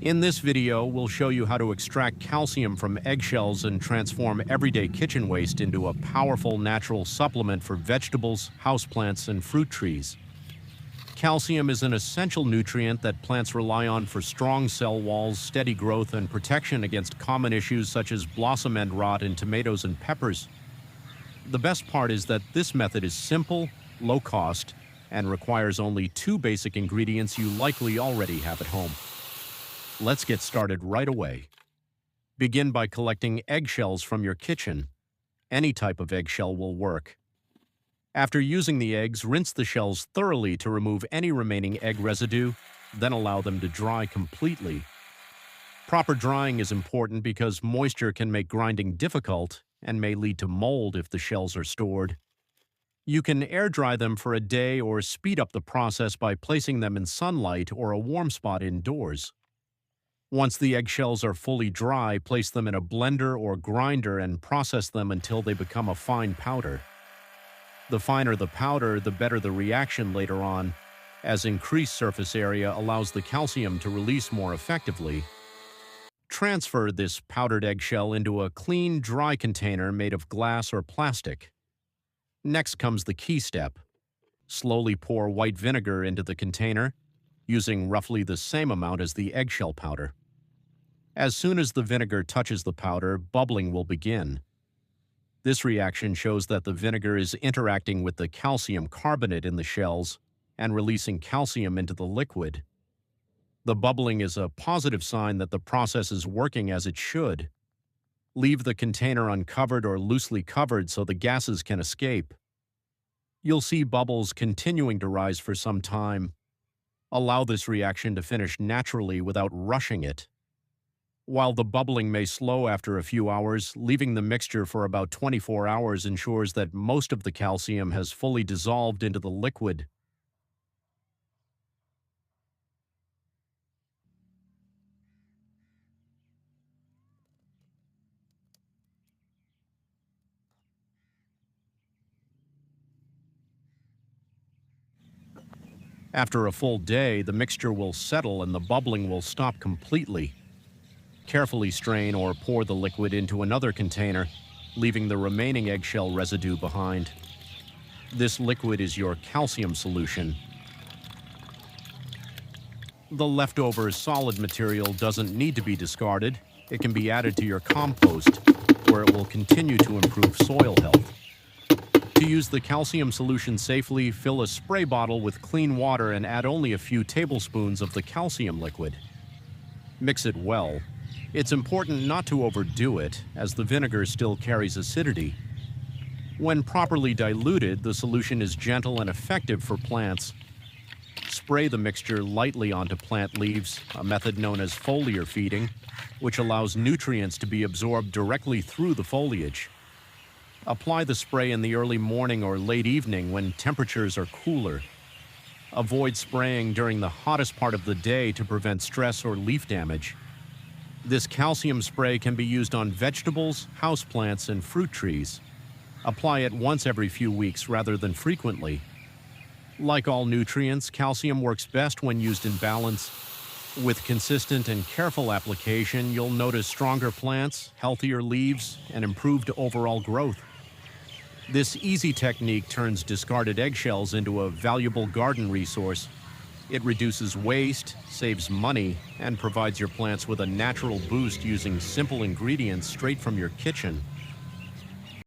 In this video, we'll show you how to extract calcium from eggshells and transform everyday kitchen waste into a powerful natural supplement for vegetables, houseplants, and fruit trees. Calcium is an essential nutrient that plants rely on for strong cell walls, steady growth, and protection against common issues such as blossom end rot in tomatoes and peppers. The best part is that this method is simple, low cost, and requires only 2 basic ingredients you likely already have at home. Let's get started right away. Begin by collecting eggshells from your kitchen. Any type of eggshell will work. After using the eggs, rinse the shells thoroughly to remove any remaining egg residue, then allow them to dry completely. Proper drying is important because moisture can make grinding difficult and may lead to mold if the shells are stored. You can air dry them for a day or speed up the process by placing them in sunlight or a warm spot indoors. Once the eggshells are fully dry, place them in a blender or grinder and process them until they become a fine powder. The finer the powder, the better the reaction later on, as increased surface area allows the calcium to release more effectively. Transfer this powdered eggshell into a clean, dry container made of glass or plastic. Next comes the key step. Slowly pour white vinegar into the container, using roughly the same amount as the eggshell powder. As soon as the vinegar touches the powder, bubbling will begin. This reaction shows that the vinegar is interacting with the calcium carbonate in the shells and releasing calcium into the liquid. The bubbling is a positive sign that the process is working as it should. Leave the container uncovered or loosely covered so the gases can escape. You'll see bubbles continuing to rise for some time. Allow this reaction to finish naturally without rushing it. While the bubbling may slow after a few hours, leaving the mixture for about 24 hours ensures that most of the calcium has fully dissolved into the liquid. After a full day, the mixture will settle and the bubbling will stop completely. Carefully strain or pour the liquid into another container, leaving the remaining eggshell residue behind. This liquid is your calcium solution. The leftover solid material doesn't need to be discarded. It can be added to your compost, where it will continue to improve soil health. To use the calcium solution safely, fill a spray bottle with clean water and add only a few tablespoons of the calcium liquid. Mix it well. It's important not to overdo it, as the vinegar still carries acidity. When properly diluted, the solution is gentle and effective for plants. Spray the mixture lightly onto plant leaves, a method known as foliar feeding, which allows nutrients to be absorbed directly through the foliage. Apply the spray in the early morning or late evening when temperatures are cooler. Avoid spraying during the hottest part of the day to prevent stress or leaf damage. This calcium spray can be used on vegetables, houseplants, and fruit trees. Apply it once every few weeks rather than frequently. Like all nutrients, calcium works best when used in balance. With consistent and careful application, you'll notice stronger plants, healthier leaves, and improved overall growth. This easy technique turns discarded eggshells into a valuable garden resource. It reduces waste, saves money, and provides your plants with a natural boost using simple ingredients straight from your kitchen.